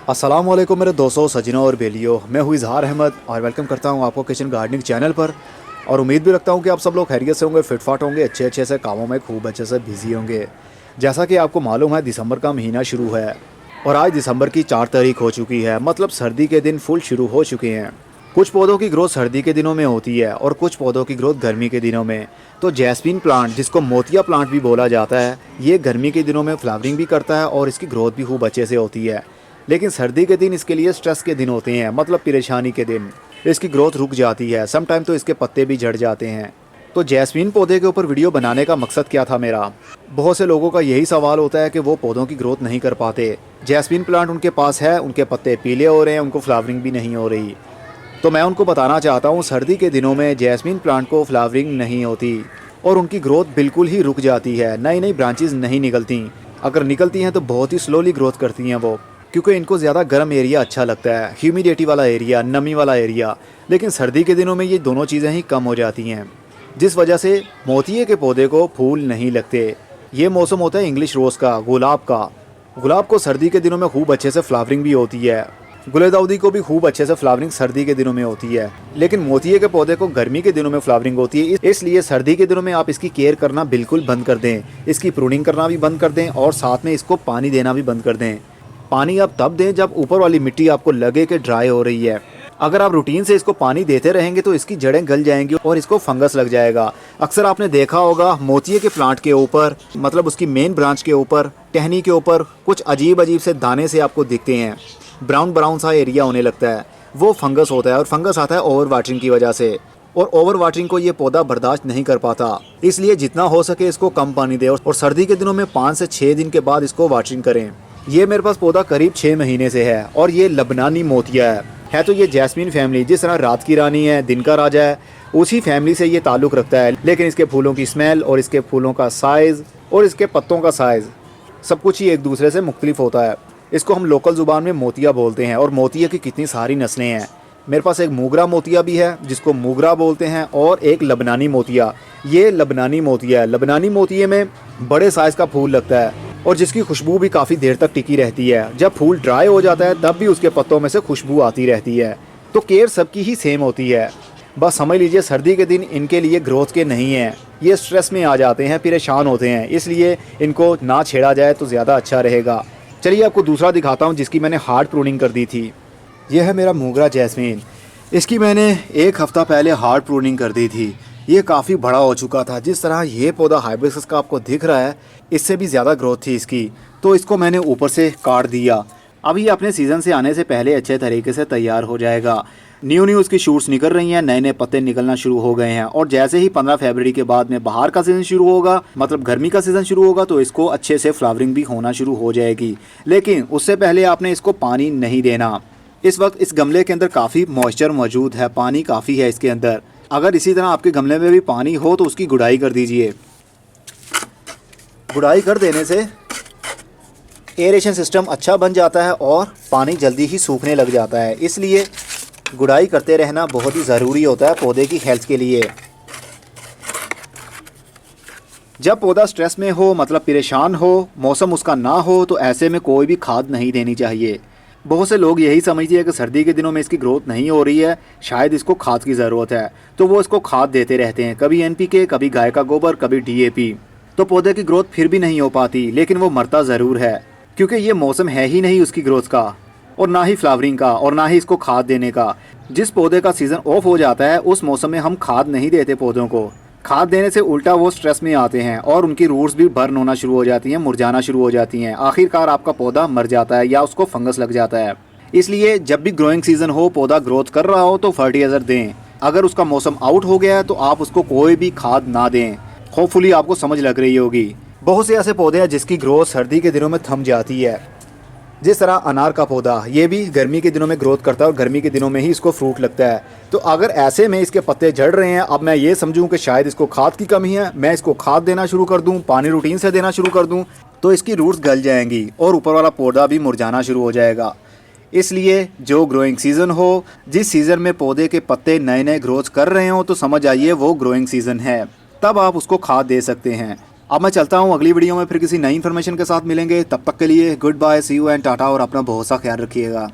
अस्सलाम वालेकुम मेरे दोस्तों, सजनों और बेलियों। मैं हूँ इजहार अहमद और वेलकम करता हूँ आपको किचन गार्डनिंग चैनल पर। और उम्मीद भी रखता हूँ कि आप सब लोग खैरियत से होंगे, फिटफाट होंगे, अच्छे अच्छे से कामों में खूब अच्छे से बिजी होंगे। जैसा कि आपको मालूम है, दिसंबर का महीना शुरू है और आज दिसंबर की 4 तारीख हो चुकी है। मतलब सर्दी के दिन फुल शुरू हो चुके हैं। कुछ पौधों की ग्रोथ सर्दी के दिनों में होती है और कुछ पौधों की ग्रोथ गर्मी के दिनों में। तो जैस्मीन प्लांट, जिसको मोतिया प्लांट भी बोला जाता है, ये गर्मी के दिनों में फ्लावरिंग भी करता है और इसकी ग्रोथ भी खूब अच्छे से होती है। लेकिन सर्दी के दिन इसके लिए स्ट्रेस के दिन होते हैं, मतलब परेशानी के दिन। इसकी ग्रोथ रुक जाती है, सम टाइम तो इसके पत्ते भी झड़ जाते हैं। तो जैस्मीन पौधे के ऊपर वीडियो बनाने का मकसद क्या था मेरा? बहुत से लोगों का यही सवाल होता है कि वो पौधों की ग्रोथ नहीं कर पाते। जैस्मीन प्लांट उनके पास है, उनके पत्ते पीले हो रहे हैं, उनको फ्लावरिंग भी नहीं हो रही। तो मैं उनको बताना चाहता हूँ, सर्दी के दिनों में जैस्मीन प्लांट को फ्लावरिंग नहीं होती और उनकी ग्रोथ बिल्कुल ही रुक जाती है। नई नई ब्रांचेस नहीं निकलती। अगर निकलती हैं तो बहुत ही स्लोली ग्रोथ करती हैं वो, क्योंकि इनको ज़्यादा गर्म एरिया अच्छा लगता है, ह्यूमिडिटी वाला एरिया, नमी वाला एरिया। लेकिन सर्दी के दिनों में ये दोनों चीज़ें ही कम हो जाती हैं, जिस वजह से मोतिये के पौधे को फूल नहीं लगते। ये मौसम होता है इंग्लिश रोज़ का, गुलाब का। गुलाब को सर्दी के दिनों में खूब अच्छे से फ्लावरिंग भी होती है। गुलदाउदी को भी खूब अच्छे से फ्लावरिंग सर्दी के दिनों में होती है। लेकिन मोतिये के पौधे को गर्मी के दिनों में फ्लावरिंग होती है। इसलिए सर्दी के दिनों में आप इसकी केयर करना बिल्कुल बंद कर दें। इसकी प्रूनिंग करना भी बंद कर दें और साथ में इसको पानी देना भी बंद कर दें। पानी आप तब दें जब ऊपर वाली मिट्टी आपको लगे कि ड्राई हो रही है। अगर आप रूटीन से इसको पानी देते रहेंगे तो इसकी जड़ें गल जाएंगी और इसको फंगस लग जाएगा। अक्सर आपने देखा होगा मोतिये के प्लांट के ऊपर, मतलब उसकी मेन ब्रांच के ऊपर, टहनी के ऊपर कुछ अजीब अजीब से दाने से आपको दिखते हैं। ब्राउन ब्राउन सा एरिया होने लगता है, वो फंगस होता है। और फंगस आता है ओवर वाटरिंग की वजह से, और ओवर वाटरिंग को ये पौधा बर्दाश्त नहीं कर पाता। इसलिए जितना हो सके इसको कम पानी दें और सर्दी के दिनों में 5 से 6 दिन के बाद इसको वाटरिंग करें। ये मेरे पास पौधा करीब 6 महीने से है और ये लबनानी मोतिया है। तो ये जैस्मीन फैमिली, जिस तरह रात की रानी है, दिन का राजा है, उसी फैमिली से ये ताल्लुक़ रखता है। लेकिन इसके फूलों की स्मेल और इसके फूलों का साइज़ और इसके पत्तों का साइज़ सब कुछ ही एक दूसरे से मुख्तलिफ होता है। इसको हम लोकल ज़ुबान में मोतिया बोलते हैं और मोतिया की कितनी सारी नस्लें हैं। मेरे पास एक मोगरा मोतिया भी है जिसको मोगरा बोलते हैं, और एक लबनानी मोतिया। ये लबनानी मोतिया है। लबनानी मोतिये में बड़े साइज़ का फूल लगता है और जिसकी खुशबू भी काफ़ी देर तक टिकी रहती है। जब फूल ड्राई हो जाता है तब भी उसके पत्तों में से खुशबू आती रहती है। तो केयर सबकी ही सेम होती है। बस समझ लीजिए सर्दी के दिन इनके लिए ग्रोथ के नहीं हैं। ये स्ट्रेस में आ जाते हैं, परेशान होते हैं, इसलिए इनको ना छेड़ा जाए तो ज़्यादा अच्छा रहेगा। चलिए आपको दूसरा दिखाता हूँ जिसकी मैंने हार्ड प्रूनिंग कर दी थी। यह है मेरा मोगरा जैस्मीन। इसकी मैंने 1 हफ़्ता पहले हार्ड प्रूनिंग कर दी थी। ये काफ़ी बड़ा हो चुका था। जिस तरह ये पौधा हाइबिस्कस का आपको दिख रहा है, इससे भी ज़्यादा ग्रोथ थी इसकी। तो इसको मैंने ऊपर से काट दिया। अब ये अपने सीज़न से आने से पहले अच्छे तरीके से तैयार हो जाएगा। न्यू न्यू उसकी शूट्स निकल रही हैं, नए नए पत्ते निकलना शुरू हो गए हैं। और जैसे ही 15 फरवरी के बाद में बाहर का सीज़न शुरू होगा, मतलब गर्मी का सीज़न शुरू होगा, तो इसको अच्छे से फ्लावरिंग भी होना शुरू हो जाएगी। लेकिन उससे पहले आपने इसको पानी नहीं देना। इस वक्त इस गमले के अंदर काफ़ी मॉइस्चर मौजूद है, पानी काफ़ी है इसके अंदर। अगर इसी तरह आपके गमले में भी पानी हो तो उसकी गुड़ाई कर दीजिए। गुड़ाई कर देने से एरेशन सिस्टम अच्छा बन जाता है और पानी जल्दी ही सूखने लग जाता है। इसलिए गुड़ाई करते रहना बहुत ही ज़रूरी होता है पौधे की हेल्थ के लिए। जब पौधा स्ट्रेस में हो, मतलब परेशान हो, मौसम उसका ना हो, तो ऐसे में कोई भी खाद नहीं देनी चाहिए। बहुत से लोग यही समझते हैं कि सर्दी के दिनों में इसकी ग्रोथ नहीं हो रही है, शायद इसको खाद की ज़रूरत है, तो वो इसको खाद देते रहते हैं। कभी NPK, कभी गाय का गोबर, कभी DAP। तो पौधे की ग्रोथ फिर भी नहीं हो पाती, लेकिन वो मरता ज़रूर है, क्योंकि ये मौसम है ही नहीं उसकी ग्रोथ का, और ना ही फ्लावरिंग का, और ना ही इसको खाद देने का। जिस पौधे का सीज़न ऑफ हो जाता है उस मौसम में हम खाद नहीं देते पौधों को। खाद देने से उल्टा वो स्ट्रेस में आते हैं और उनकी रूट्स भी बर्न होना शुरू हो जाती हैं, मुरझाना शुरू हो जाती हैं। आखिरकार आपका पौधा मर जाता है या उसको फंगस लग जाता है। इसलिए जब भी ग्रोइंग सीज़न हो, पौधा ग्रोथ कर रहा हो, तो फर्टिलाइज़र दें। अगर उसका मौसम आउट हो गया है तो आप उसको कोई भी खाद ना दें। होपफुली आपको समझ लग रही होगी। बहुत से ऐसे पौधे हैं जिसकी ग्रोथ सर्दी के दिनों में थम जाती है। जिस तरह अनार का पौधा, ये भी गर्मी के दिनों में ग्रोथ करता है और गर्मी के दिनों में ही इसको फ्रूट लगता है। तो अगर ऐसे में इसके पत्ते झड़ रहे हैं, अब मैं ये समझूं कि शायद इसको खाद की कमी है, मैं इसको खाद देना शुरू कर दूं, पानी रूटीन से देना शुरू कर दूं, तो इसकी रूट्स गल जाएंगी और ऊपर वाला पौधा भी मुरझाना शुरू हो जाएगा। इसलिए जो ग्रोइंग सीज़न हो, जिस सीज़न में पौधे के पत्ते नए नए ग्रोथ कर रहे हो, तो समझ आइए वो ग्रोइंग सीज़न है, तब आप उसको खाद दे सकते हैं। अब मैं चलता हूँ, अगली वीडियो में फिर किसी नई इन्फॉर्मेशन के साथ मिलेंगे। तब तक के लिए goodbye, see you and tata, और अपना बहुत सा ख्याल रखिएगा।